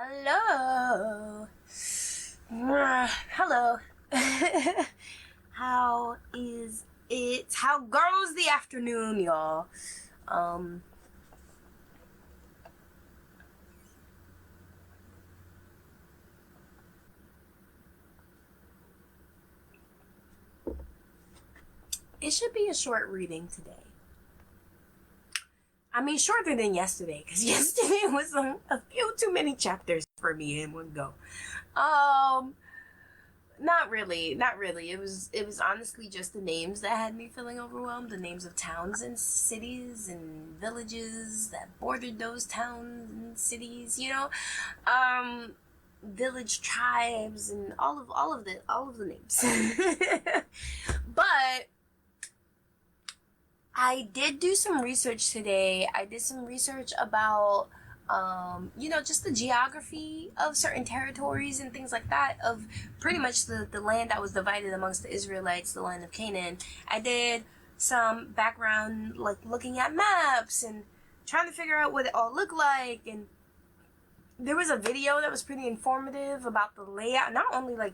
Hello. Hello. How is it? How goes the afternoon, y'all? Um, it should be a short reading today. I mean, shorter than yesterday, because yesterday was a few too many chapters for me in one go. Not really, not really. It was honestly just the names that had me feeling overwhelmed. The names of towns and cities and villages that bordered those towns and cities. Village tribes and all of the names. But I did do some research today. I did some research about just the geography of certain territories and things like that, of pretty much the land that was divided amongst the Israelites, the land of Canaan. I did some background, like looking at maps and trying to figure out what it all looked like. And there was a video that was pretty informative about the layout, not only like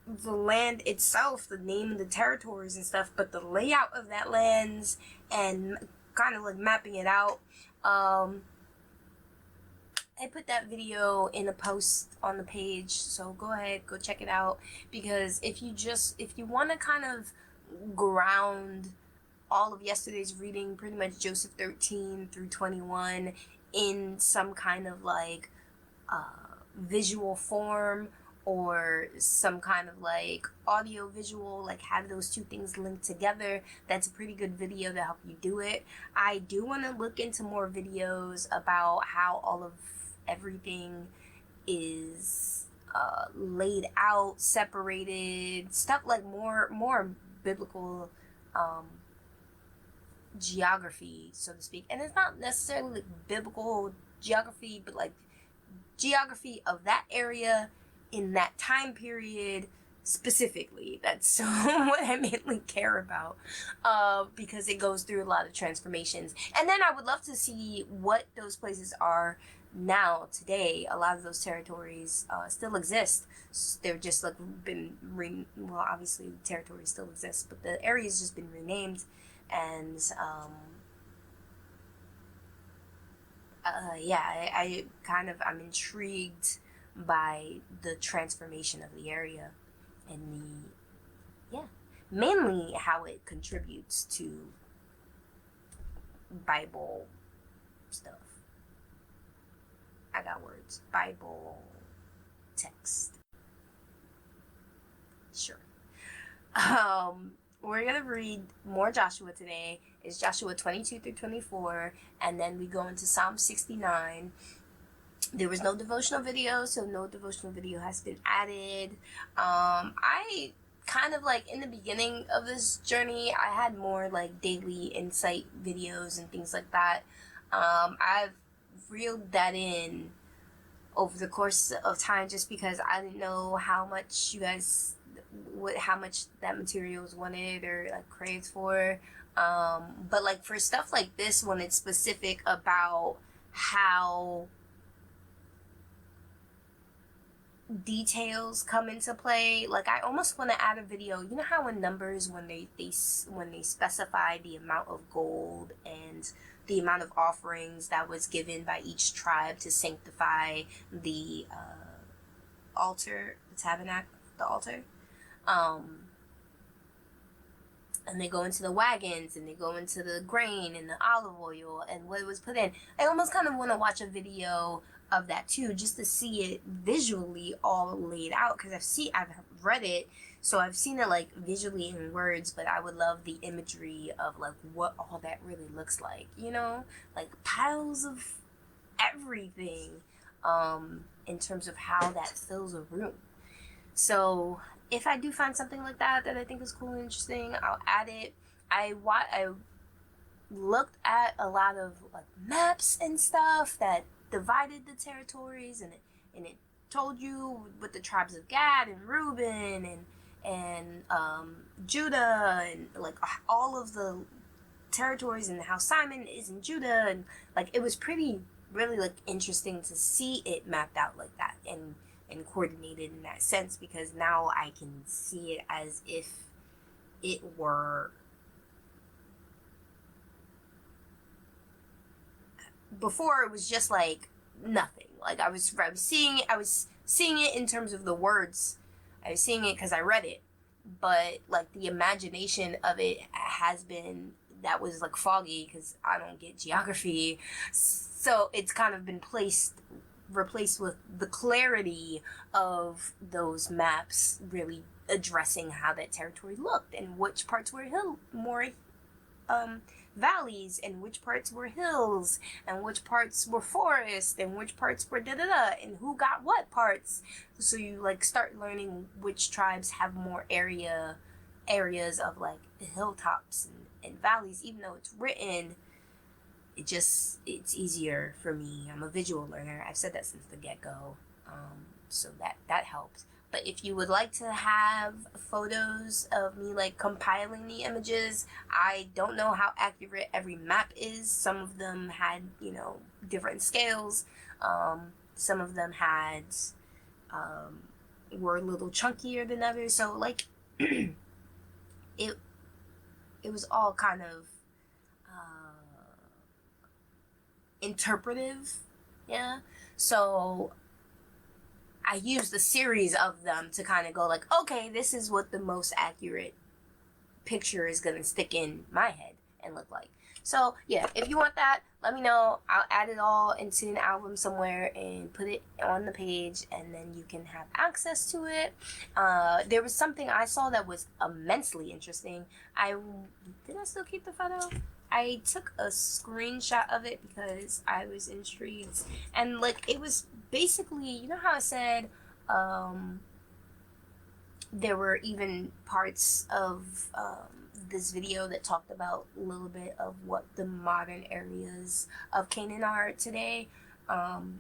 the land itself, the name of the territories and stuff, but the layout of that lands and kind of like mapping it out. I put that video in a post on the page, so go ahead, go check it out, because if you want to kind of ground all of yesterday's reading, pretty much Joseph 13 through 21, in some kind of like visual form, or some kind of like audio visual, like have those two things linked together, that's a pretty good video to help you do it. I do want to look into more videos about how all of everything is laid out, separated, stuff like more biblical geography, so to speak. And it's not necessarily like biblical geography, but like geography of that area in that time period specifically. That's what I mainly care about, because it goes through a lot of transformations. And then I would love to see what those places are now, today. A lot of those territories still exist. They're just like well, obviously the territory still exists, but the area's just been renamed. And I'm intrigued by the transformation of the area, and mainly how it contributes to Bible stuff. I got words. Bible text. Sure. We're gonna read more Joshua today. It's Joshua 22 through 24, and then we go into Psalm 69. There was no devotional video, so no devotional video has been added. I kind of like, in the beginning of this journey, I had more like daily insight videos and things like that. I've reeled that in over the course of time, just because I didn't know how much how much that material was wanted or like craved for. But like for stuff like this, when it's specific about how details come into play, like I almost want to add a video. You know how in Numbers, when they specify the amount of gold and the amount of offerings that was given by each tribe to sanctify the altar, the tabernacle, the altar, and they go into the wagons, and they go into the grain and the olive oil and what was put in. I almost kind of want to watch a video of that too, just to see it visually all laid out, because I've read it, so I've seen it like visually in words, but I would love the imagery of like what all that really looks like, like piles of everything, in terms of how that fills a room. So if I do find something like that I think is cool and interesting, I'll add it. I looked at a lot of like maps and stuff that divided the territories, and it told you what the tribes of Gad and Reuben and Judah, and like all of the territories, and how Simon is in Judah, and like it was pretty really like interesting to see it mapped out like that and coordinated in that sense, because now I can see it as if it were, before it was just like nothing. Like I was seeing it in terms of the words. I was seeing it because I read it, but like the imagination of it has been, that was like foggy because I don't get geography, so it's kind of been replaced with the clarity of those maps really addressing how that territory looked and which parts were more valleys and which parts were hills and which parts were forest and which parts were da da da and who got what parts. So you like start learning which tribes have more areas of like hilltops and valleys. Even though it's written, it's easier for me. I'm a visual learner. I've said that since the get-go. So that helps. But if you would like to have photos of me like compiling the images, I don't know how accurate every map is. Some of them had, different scales. Some of them had were a little chunkier than others. So like it was all kind of interpretive, yeah. So I used a series of them to kind of go like, okay, this is what the most accurate picture is gonna stick in my head and look like. So yeah, if you want that, let me know. I'll add it all into an album somewhere and put it on the page, and then you can have access to it. There was something I saw that was immensely interesting. Did I still keep the photo? I took a screenshot of it because I was intrigued, and like it was basically, you know how I said there were even parts of this video that talked about a little bit of what the modern areas of Canaan are today.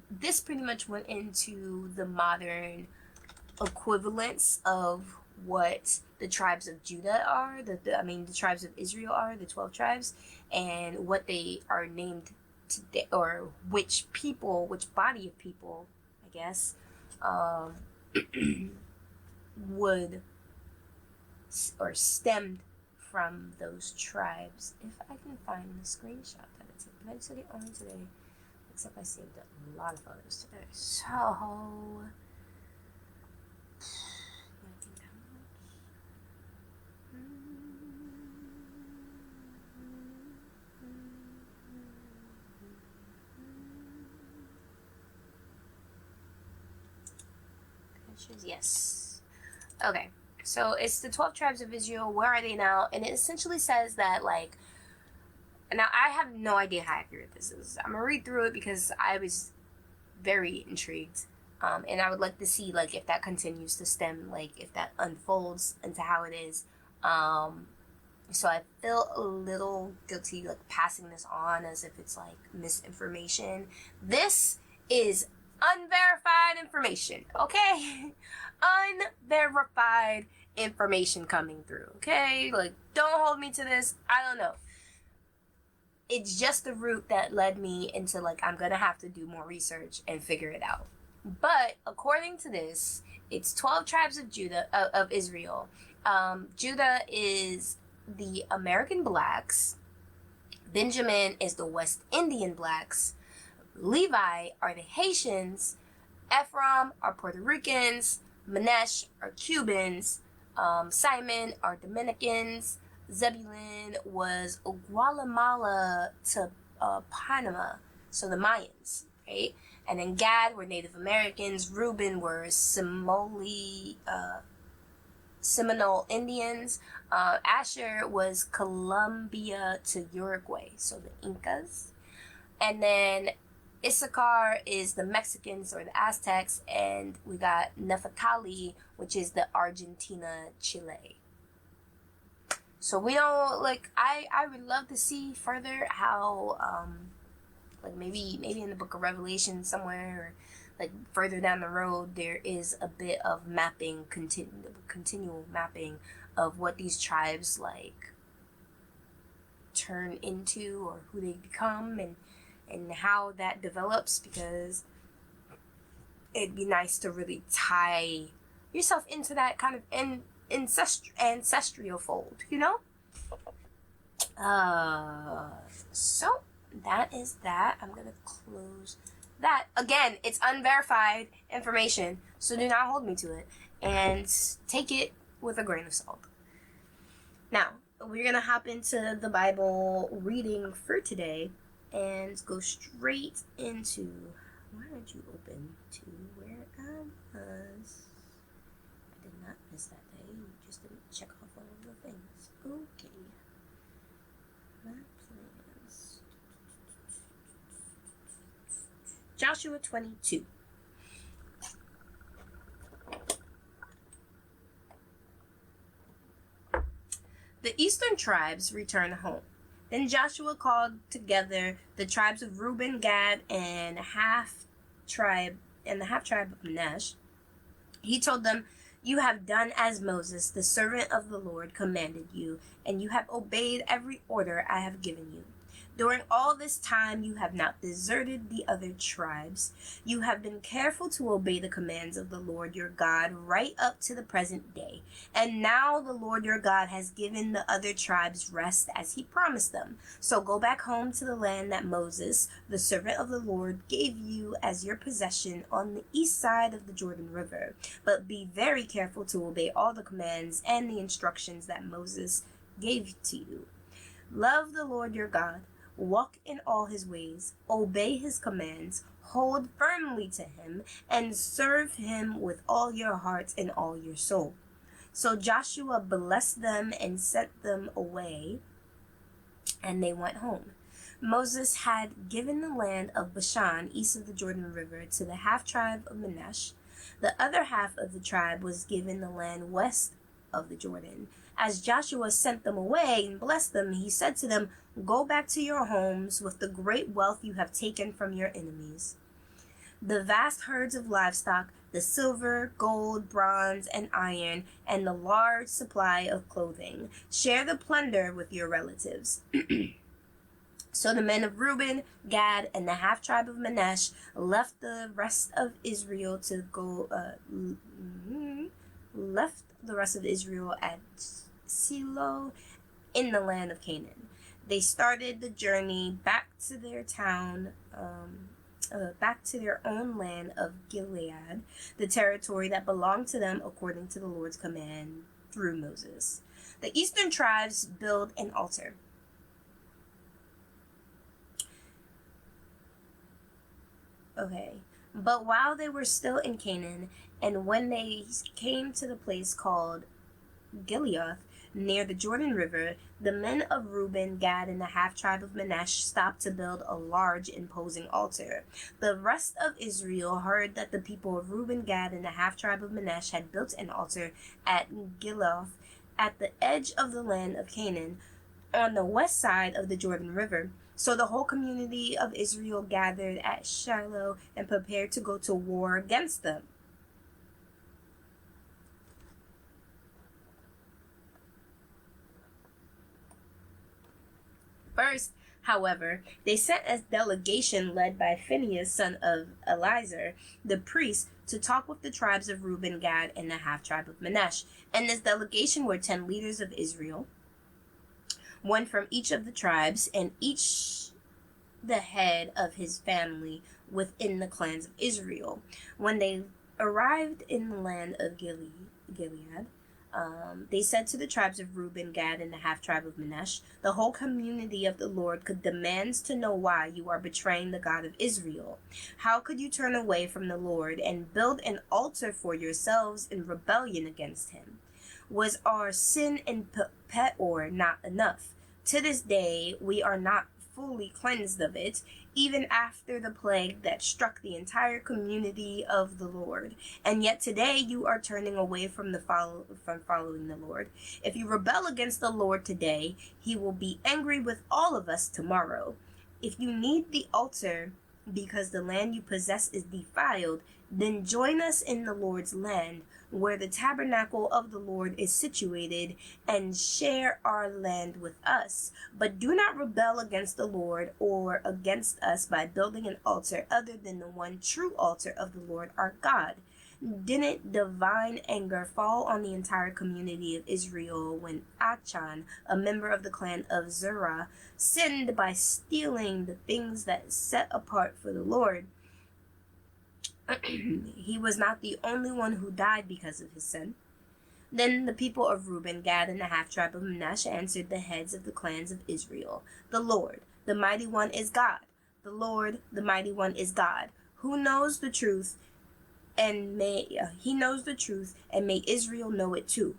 This pretty much went into the modern equivalents of what the tribes of Judah are, the tribes of Israel are, the 12 tribes, and what they are named today, or which body of people, I guess, would or stemmed from those tribes. If I can find the screenshot that I took, but I took it only today, except I saved a lot of photos today. So yes. Okay. So it's the 12 tribes of Israel. Where are they now? And it essentially says that, like, now I have no idea how accurate this is. I'm gonna read through it because I was very intrigued. And I would like to see, like, if that continues to stem, like, if that unfolds into how it is. So I feel a little guilty, like, passing this on as if it's, like, misinformation. This is unverified information, okay? Unverified information coming through, okay? Like, don't hold me to this. I don't know. It's just the route that led me into, like, I'm gonna have to do more research and figure it out. But according to this, it's 12 tribes of of Israel. Judah is the American blacks. Benjamin is the West Indian blacks. Levi are the Haitians. Ephraim are Puerto Ricans. Manasseh are Cubans. Simon are Dominicans. Zebulun was Guatemala to Panama, so the Mayans, right? And then Gad were Native Americans. Reuben were Seminole Indians. Asher was Colombia to Uruguay, so the Incas. And then Issachar is the Mexicans or the Aztecs, and we got Nefertali, which is the Argentina, Chile. So we don't, like, I would love to see further how, like maybe in the book of Revelation somewhere, or like further down the road, there is a bit of mapping, continual mapping of what these tribes like turn into or who they become, and and how that develops, because it'd be nice to really tie yourself into that kind of ancestral fold, you know? So that is that. I'm gonna close that. Again, it's unverified information, so do not hold me to it, and take it with a grain of salt. Now, we're gonna hop into the Bible reading for today and go straight into, why aren't you open to where I was? I did not miss that day. You just didn't check off all of the things. Okay. My plans. Joshua 22. The eastern tribes returned home. Then Joshua called together the tribes of Reuben, Gad, and the half tribe of Manasseh. He told them, "You have done as Moses, the servant of the Lord, commanded you, and you have obeyed every order I have given you. During all this time, you have not deserted the other tribes. You have been careful to obey the commands of the Lord your God right up to the present day. And now the Lord your God has given the other tribes rest as he promised them. So go back home to the land that Moses, the servant of the Lord, gave you as your possession on the east side of the Jordan River. But be very careful to obey all the commands and the instructions that Moses gave to you. Love the Lord your God. Walk in all his ways, obey his commands, hold firmly to him, and serve him with all your heart and all your soul." So Joshua blessed them and sent them away, and they went home. Moses had given the land of Bashan, east of the Jordan River, to the half-tribe of Manasseh. The other half of the tribe was given the land west of the Jordan. As Joshua sent them away and blessed them, he said to them, "Go back to your homes with the great wealth you have taken from your enemies. The vast herds of livestock, the silver, gold, bronze, and iron, and the large supply of clothing. Share the plunder with your relatives." So the men of Reuben, Gad, and the half-tribe of Manasseh left the rest of Israel at Shiloh in the land of Canaan. They started the journey back to their own land of Gilead, the territory that belonged to them according to the Lord's command through Moses. The eastern tribes built an altar. Okay. But while they were still in Canaan, and when they came to the place called Gilead, near the Jordan River, the men of Reuben, Gad, and the half-tribe of Manasseh stopped to build a large, imposing altar. The rest of Israel heard that the people of Reuben, Gad, and the half-tribe of Manasseh had built an altar at Gilead, at the edge of the land of Canaan, on the west side of the Jordan River. So the whole community of Israel gathered at Shiloh and prepared to go to war against them. First, however, they sent a delegation led by Phinehas, son of Eleazar, the priest, to talk with the tribes of Reuben, Gad, and the half-tribe of Manasseh. And this delegation were 10 leaders of Israel, one from each of the tribes, and each the head of his family within the clans of Israel. When they arrived in the land of Gilead, they said to the tribes of Reuben, Gad, and the half-tribe of Manasseh, "The whole community of the Lord demands to know why you are betraying the God of Israel. How could you turn away from the Lord and build an altar for yourselves in rebellion against him? Was our sin in Peor not enough? To this day, we are not fully cleansed of it, even after the plague that struck the entire community of the Lord. And yet today you are turning away from following the Lord. If you rebel against the Lord today, he will be angry with all of us tomorrow. If you need the altar because the land you possess is defiled, then join us in the Lord's land. where the tabernacle of the Lord is situated, and share our land with us. But do not rebel against the Lord or against us by building an altar other than the one true altar of the Lord our God. Didn't divine anger fall on the entire community of Israel when Achan, a member of the clan of Zerah, sinned by stealing the things that set apart for the Lord? He was not the only one who died because of his sin. Then the people of Reuben, Gad, and the half-tribe of Manasseh answered the heads of the clans of Israel, "The Lord, the Mighty One, is God. The Lord, the Mighty One, is God, who knows the truth, and He knows the truth, and may Israel know it too.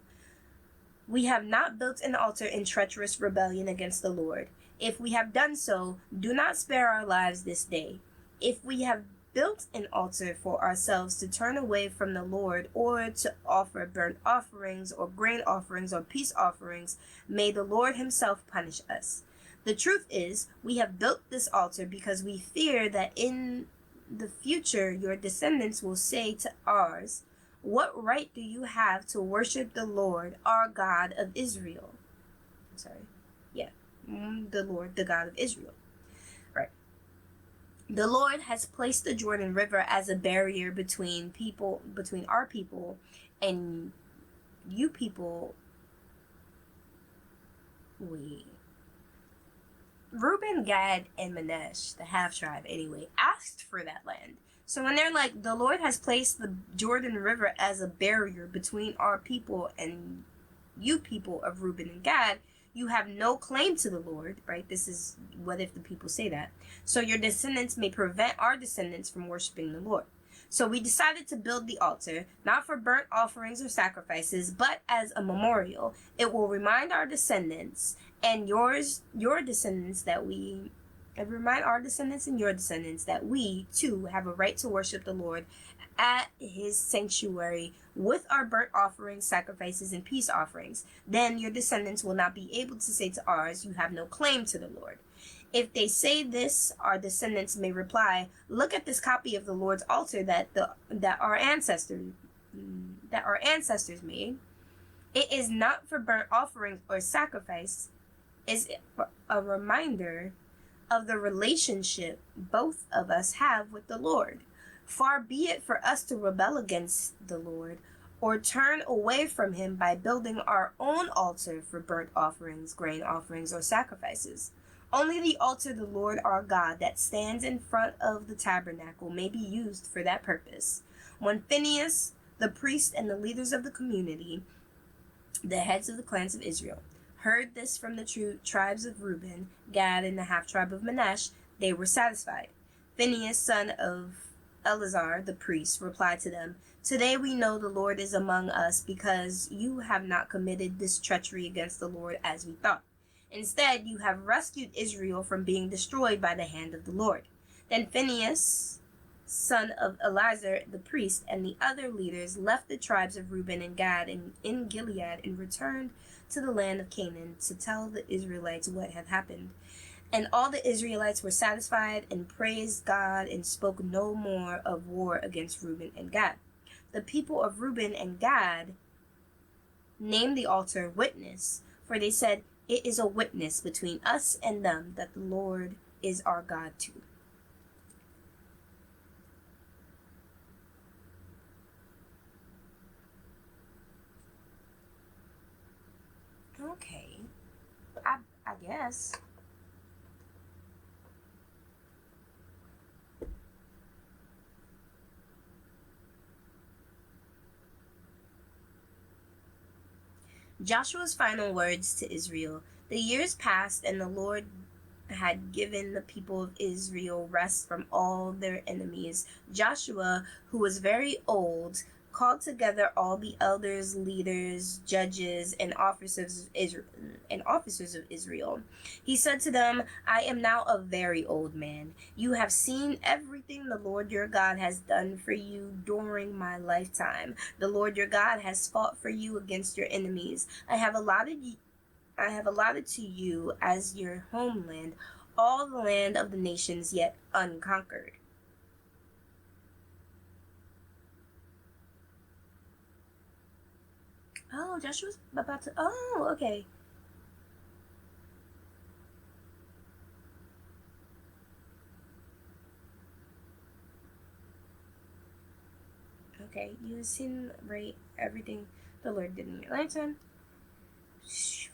We have not built an altar in treacherous rebellion against the Lord. If we have done so, do not spare our lives this day. If we have built an altar for ourselves to turn away from the Lord, or to offer burnt offerings or grain offerings or peace offerings, may the Lord himself punish us. The truth is, we have built this altar because we fear that in the future your descendants will say to ours, 'What right do you have to worship the Lord, our God of Israel?'" The Lord, the God of Israel. Right. "The Lord has placed the Jordan River as a barrier between our people and you people." Reuben, Gad, and Manasseh, the half-tribe anyway, asked for that land. So when they're like, "The Lord has placed the Jordan River as a barrier between our people and you people of Reuben and Gad, you have no claim to the Lord," right? This is what if the people say that. "So your descendants may prevent our descendants from worshiping the Lord. So we decided to build the altar, not for burnt offerings or sacrifices, but as a memorial. It will remind our descendants and your descendants that we remind our descendants and your descendants that we too have a right to worship the Lord at his sanctuary with our burnt offerings, sacrifices, and peace offerings. Then your descendants will not be able to say to ours, 'You have no claim to the Lord.' If they say this, our descendants may reply, 'Look at this copy of the Lord's altar that our ancestors made. It is not for burnt offerings or sacrifice. Is a reminder of the relationship both of us have with the Lord. Far be it for us to rebel against the Lord or turn away from him by building our own altar for burnt offerings, grain offerings, or sacrifices. Only the altar of the Lord our God that stands in front of the tabernacle may be used for that purpose." When Phinehas, the priest, and the leaders of the community, the heads of the clans of Israel, heard this from the tribes of Reuben, Gad, and the half-tribe of Manasseh, they were satisfied. Phinehas, son of Eleazar, the priest, replied to them, "Today we know the Lord is among us, because you have not committed this treachery against the Lord as we thought. Instead, you have rescued Israel from being destroyed by the hand of the Lord." Then Phinehas, son of Eleazar the priest, and the other leaders left the tribes of Reuben and Gad in Gilead and returned to the land of Canaan to tell the Israelites what had happened. And all the Israelites were satisfied and praised God and spoke no more of war against Reuben and Gad. The people of Reuben and Gad named the altar Witness, for they said, "It is a witness between us and them that the Lord is our God too." Okay, I guess. Joshua's final words to Israel. The years passed, and the Lord had given the people of Israel rest from all their enemies. Joshua, who was very old, called together all the elders, leaders, judges, and officers of Israel. He said to them, "I am now a very old man. You have seen everything the Lord your God has done for you during my lifetime. The Lord your God has fought for you against your enemies. I have allotted to you as your homeland all the land of the nations yet unconquered." Oh, Joshua's about to. Oh, okay. Okay, you have seen right everything the Lord did in your lifetime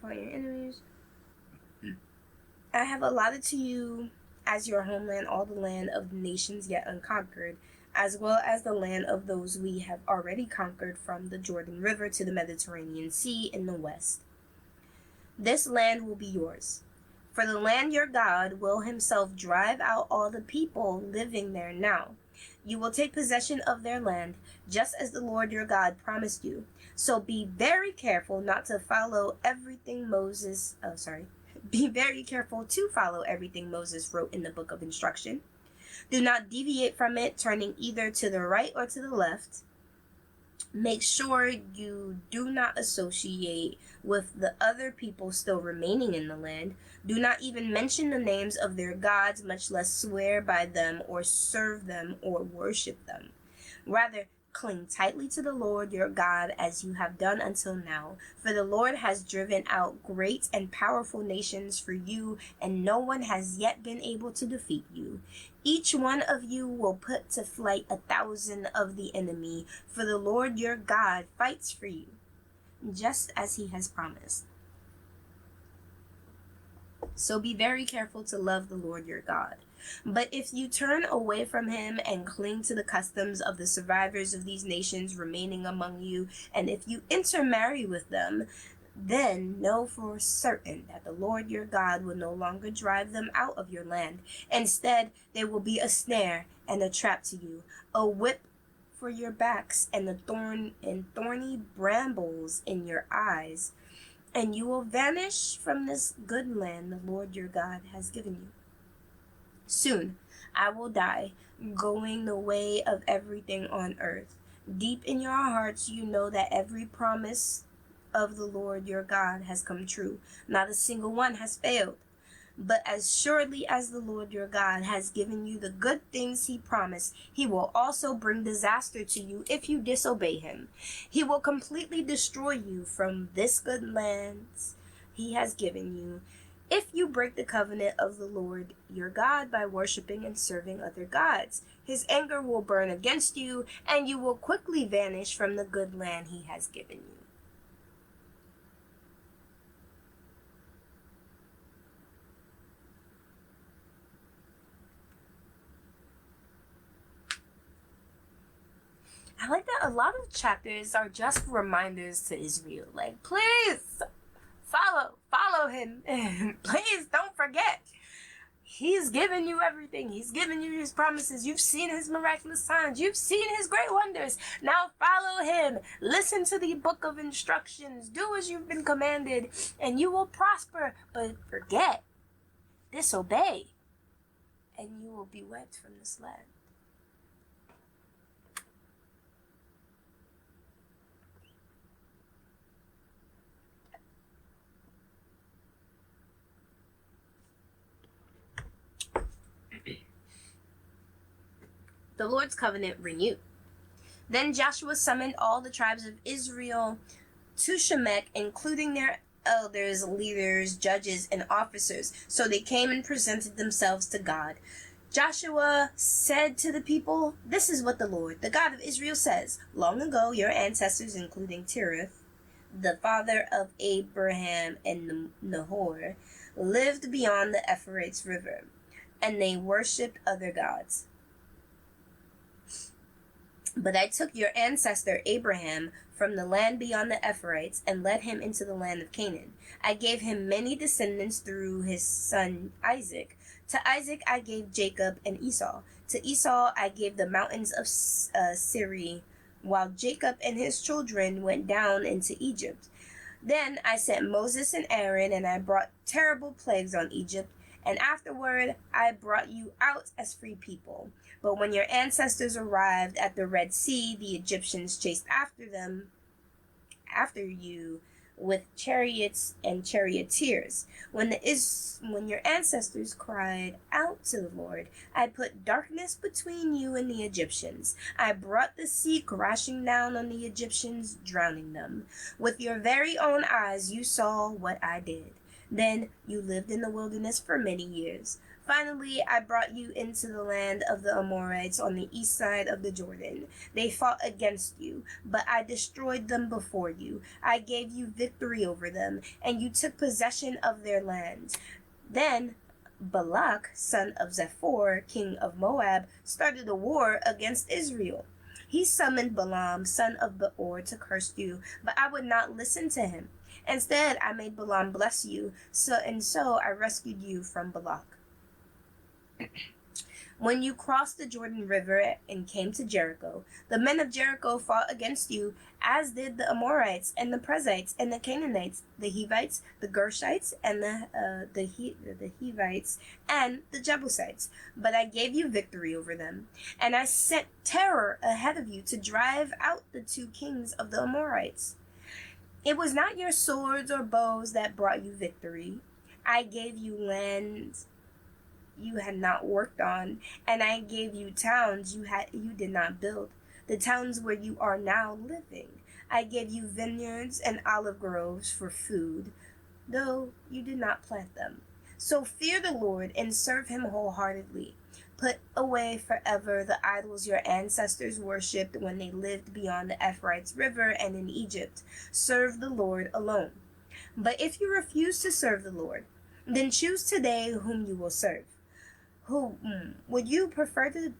for your enemies. I have allotted to you as your homeland all the land of the nations yet unconquered, as well as the land of those we have already conquered from the Jordan River to the Mediterranean Sea in the west. This land will be yours. For the land your God will himself drive out all the people living there now. You will take possession of their land, just as the Lord your God promised you. So be very careful not to follow everything Moses, oh, sorry. Be very careful to follow everything Moses wrote in the book of instruction. Do not deviate from it, turning either to the right or to the left. Make sure you do not associate with the other people still remaining in the land. Do not even mention the names of their gods, much less swear by them or serve them or worship them. Rather, cling tightly to the Lord your God as you have done until now, for the Lord has driven out great and powerful nations for you, and no one has yet been able to defeat you. Each one of you will put to flight 1,000 of the enemy, for the Lord your God fights for you, just as he has promised. So be very careful to love the Lord your God. But if you turn away from him and cling to the customs of the survivors of these nations remaining among you, and if you intermarry with them, then know for certain that the Lord your God will no longer drive them out of your land. Instead, they will be a snare and a trap to you, a whip for your backs, and thorny brambles in your eyes. And you will vanish from this good land the Lord your God has given you. Soon I will die, going the way of everything on earth. Deep in your hearts, you know that every promise of the Lord your God has come true. Not a single one has failed. But as surely as the Lord your God has given you the good things he promised, he will also bring disaster to you if you disobey him. He will completely destroy you from this good land he has given you if you break the covenant of the Lord your God by worshiping and serving other gods. His anger will burn against you, and you will quickly vanish from the good land he has given you. I like that a lot of chapters are just reminders to Israel. Like, please follow him. Please don't forget. He's given you everything. He's given you his promises. You've seen his miraculous signs. You've seen his great wonders. Now follow him. Listen to the book of instructions. Do as you've been commanded, and you will prosper. But forget, disobey, and you will be wiped from this land. The Lord's covenant renewed. Then Joshua summoned all the tribes of Israel to Shemech, including their elders, leaders, judges, and officers. So they came and presented themselves to God. Joshua said to the people, "This is what the Lord, the God of Israel, says. Long ago, your ancestors, including Terah, the father of Abraham and Nahor, lived beyond the Euphrates River, and they worshipped other gods. But I took your ancestor Abraham from the land beyond the Euphrates and led him into the land of Canaan. I gave him many descendants through his son Isaac. To Isaac I gave Jacob and Esau. To Esau I gave the mountains of Seir, while Jacob and his children went down into Egypt. Then I sent Moses and Aaron, and I brought terrible plagues on Egypt, and afterward I brought you out as free people. But when your ancestors arrived at the Red Sea, the Egyptians chased after you with chariots and charioteers. When your ancestors cried out to the Lord, I put darkness between you and the Egyptians. I brought the sea crashing down on the Egyptians, drowning them. With your very own eyes you saw what I did. Then you lived in the wilderness for many years. Finally, I brought you into the land of the Amorites on the east side of the Jordan. They fought against you, but I destroyed them before you. I gave you victory over them, and you took possession of their land. Then Balak, son of Zippor, king of Moab, started a war against Israel. He summoned Balaam, son of Beor, to curse you, but I would not listen to him. Instead, I made Balaam bless you, so I rescued you from Balak. When you crossed the Jordan River and came to Jericho, the men of Jericho fought against you, as did the Amorites and the Perizzites and the Canaanites, the Hivites, the Gershites, and the Hivites and the Jebusites. But I gave you victory over them, and I sent terror ahead of you to drive out the two kings of the Amorites. It was not your swords or bows that brought you victory. I gave you lands you had not worked on, and I gave you towns you did not build, the towns where you are now living. I gave you vineyards and olive groves for food, though you did not plant them. So fear the Lord and serve him wholeheartedly. Put away forever the idols your ancestors worshipped when they lived beyond the Euphrates River and in Egypt. Serve the Lord alone. But if you refuse to serve the Lord, then choose today whom you will serve. Would you prefer the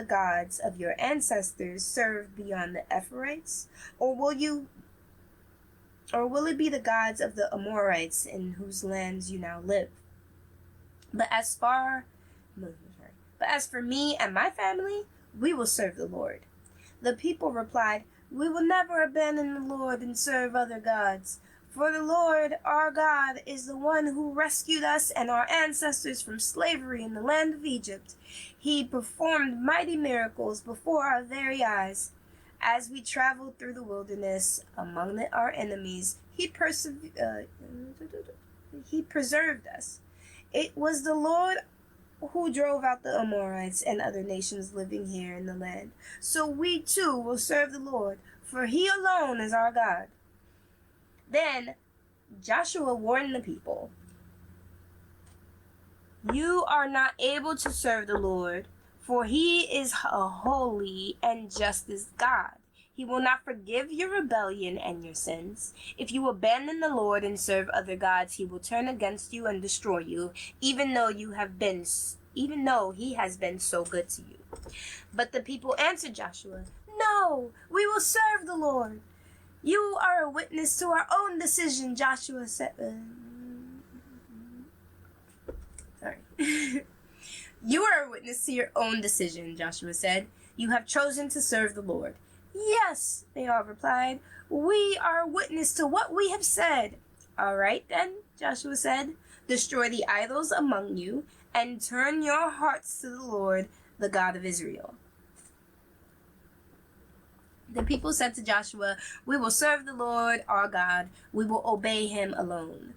gods of your ancestors served beyond the Euphrates, or will it be the gods of the Amorites in whose lands you now live? But as for me and my family, we will serve the Lord. The people replied, we will never abandon the Lord and serve other gods. For the Lord, our God, is the one who rescued us and our ancestors from slavery in the land of Egypt. He performed mighty miracles before our very eyes. As we traveled through the wilderness among our enemies, he preserved us. It was the Lord who drove out the Amorites and other nations living here in the land. So we too will serve the Lord, for he alone is our God. Then Joshua warned the people, you are not able to serve the Lord, for he is a holy and justice God. He will not forgive your rebellion and your sins. If you abandon the Lord and serve other gods, he will turn against you and destroy you, even though he has been so good to you. But the people answered Joshua, no, we will serve the Lord. You are a witness to our own decision, Joshua said. You are a witness to your own decision, Joshua said. You have chosen to serve the Lord. Yes, they all replied. We are a witness to what we have said. All right then, Joshua said. Destroy the idols among you and turn your hearts to the Lord, the God of Israel. The people said to Joshua, we will serve the Lord our God. We will obey him alone.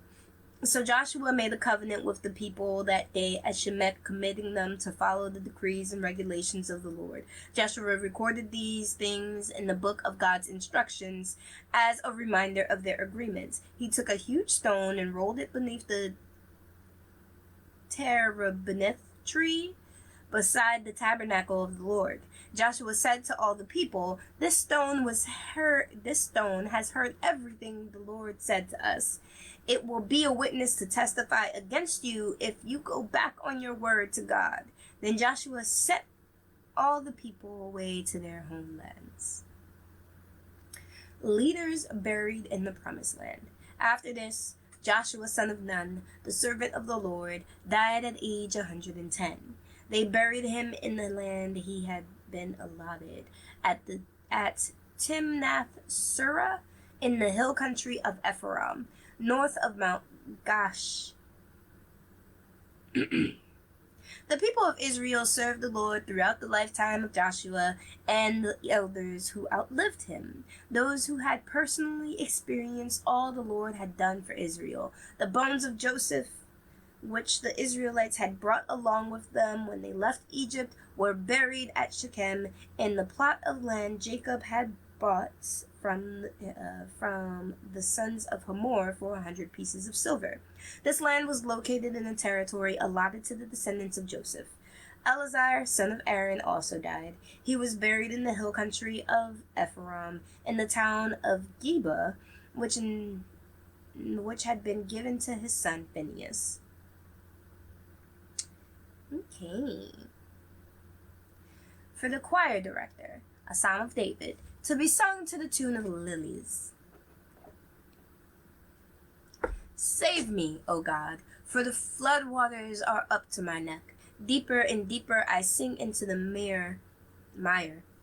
So Joshua made a covenant with the people that day at Shemet, committing them to follow the decrees and regulations of the Lord. Joshua recorded these things in the book of God's instructions as a reminder of their agreements. He took a huge stone and rolled it beneath the terebinth tree beside the tabernacle of the Lord. Joshua said to all the people, this stone has heard everything the Lord said to us. It will be a witness to testify against you if you go back on your word to God. Then Joshua sent all the people away to their homelands. Leaders buried in the promised land. After this, Joshua, son of Nun, the servant of the Lord, died at age 110. They buried him in the land he had been allotted at Timnath Serah in the hill country of Ephraim, north of Mount Gash. The people of Israel served the Lord throughout the lifetime of Joshua and the elders who outlived him, those who had personally experienced all the Lord had done for Israel. The bones of Joseph, which the Israelites had brought along with them when they left Egypt, were buried at Shechem in the plot of land Jacob had bought from the sons of Hamor for 100 pieces of silver. This land was located in a territory allotted to the descendants of Joseph. Eleazar, son of Aaron, also died. He was buried in the hill country of Ephraim, in the town of Geba, which had been given to his son Phinehas. Okay. For the choir director, a psalm of David, to be sung to the tune of lilies. Save me, O God, for the flood waters are up to my neck. Deeper and deeper I sink into the mire.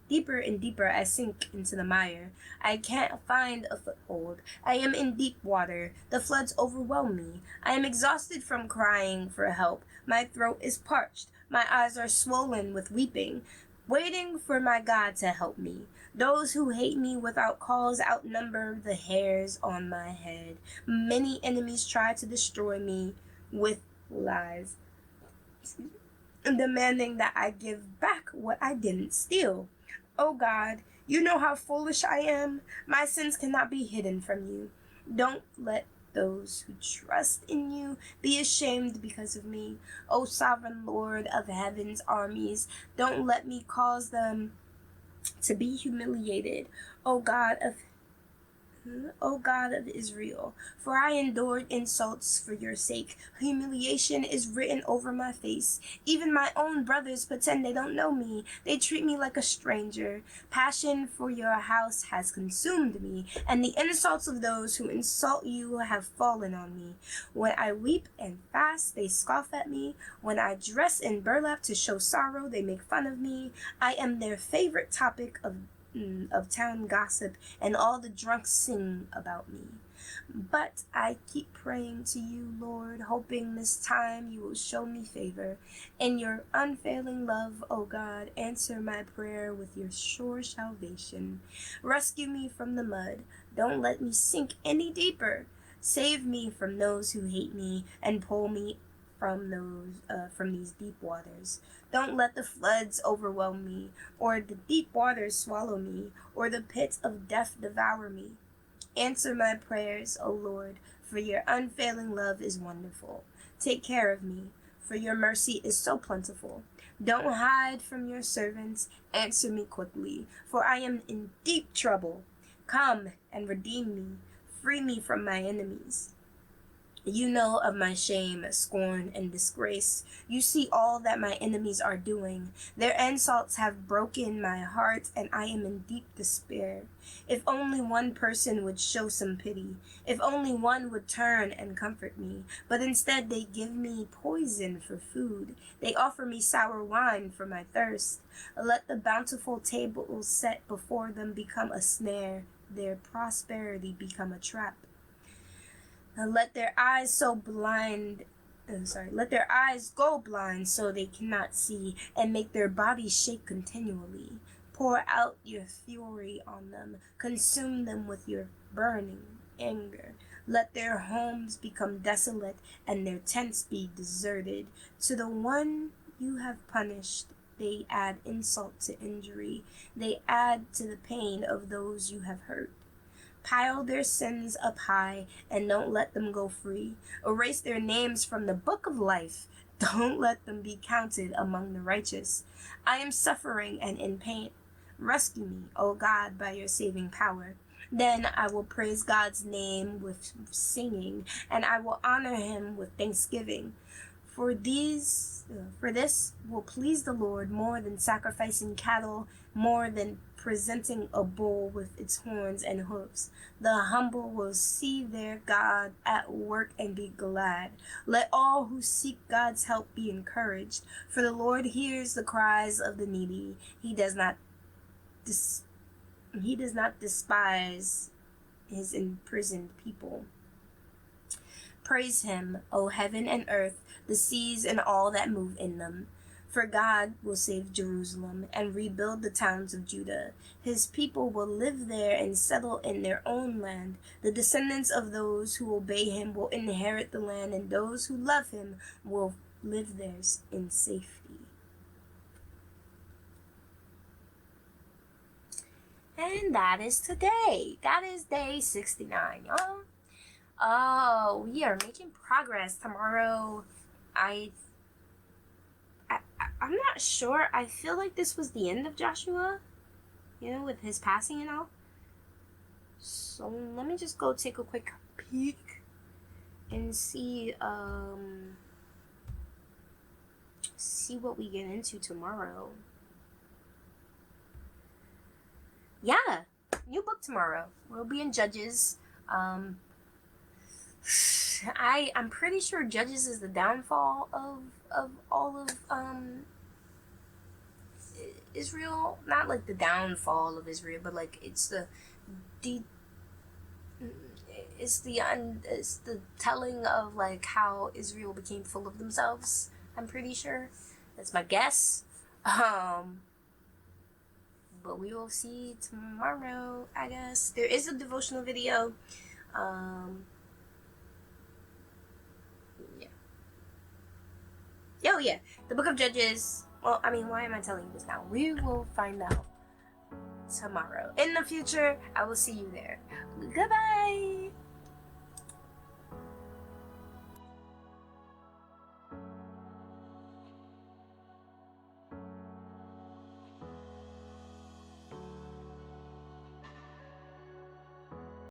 Deeper and deeper I sink into the mire. I can't find a foothold. I am in deep water. The floods overwhelm me. I am exhausted from crying for help. My throat is parched. My eyes are swollen with weeping, waiting for my God to help me. Those who hate me without cause outnumber the hairs on my head. Many enemies try to destroy me with lies, demanding that I give back what I didn't steal. Oh God, you know how foolish I am. My sins cannot be hidden from you. Don't let those who trust in you be ashamed because of me. O sovereign Lord of heaven's armies, don't let me cause them to be humiliated. O God of Israel, for I endured insults for your sake. Humiliation is written over my face. Even my own brothers pretend they don't know me. They treat me like a stranger. Passion for your house has consumed me, and the insults of those who insult you have fallen on me. When I weep and fast, they scoff at me. When I dress in burlap to show sorrow, they make fun of me. I am their favorite topic of town gossip, and all the drunks sing about me. But I keep praying to you, Lord, hoping this time you will show me favor. In your unfailing love, O God, answer my prayer with your sure salvation. Rescue me from the mud. Don't let me sink any deeper. Save me from those who hate me and pull me from these deep waters. Don't let the floods overwhelm me, or the deep waters swallow me, or the pits of death devour me. Answer my prayers, O Lord, for your unfailing love is wonderful. Take care of me, for your mercy is so plentiful. Don't hide from your servants. Answer me quickly, for I am in deep trouble. Come and redeem me. Free me from my enemies. You know of my shame, scorn, and disgrace. You see all that my enemies are doing. Their insults have broken my heart, and I am in deep despair. If only one person would show some pity. If only one would turn and comfort me. But instead they give me poison for food. They offer me sour wine for my thirst. Let the bountiful table set before them become a snare, their prosperity become a trap. Let their eyes go blind so they cannot see, and make their bodies shake continually. Pour out your fury on them, consume them with your burning anger. Let their homes become desolate, and their tents be deserted. To the one you have punished, they add insult to injury. They add to the pain of those you have hurt. Pile their sins up high and don't let them go free. Erase their names from the book of life. Don't let them be counted among the righteous. I am suffering and in pain. Rescue me, O God, by your saving power. Then I will praise God's name with singing, and I will honor him with thanksgiving. For this will please the Lord more than sacrificing cattle, more than presenting a bull with its horns and hoofs. The humble will see their God at work and be glad. Let all who seek God's help be encouraged, for the Lord hears the cries of the needy. He does not despise his imprisoned people. Praise him, O heaven and earth, the seas and all that move in them. For God will save Jerusalem and rebuild the towns of Judah. His people will live there and settle in their own land. The descendants of those who obey him will inherit the land, and those who love him will live there in safety. And that is today. That is day 69, y'all. Oh, we are making progress. Tomorrow, I'm not sure. I feel like this was the end of Joshua, with his passing and all. So let me just go take a quick peek and see what we get into tomorrow. Yeah, new book tomorrow. We'll be in Judges. I'm pretty sure Judges is the downfall of all of Israel. Not like the downfall of Israel, but like it's the telling of like how Israel became full of themselves. I'm pretty sure. That's my guess. But we will see tomorrow, I guess. There is a devotional video. Yeah. Oh, yeah. The Book of Judges. Well, I mean, why am I telling you this now? We will find out tomorrow. In the future, I will see you there. Goodbye.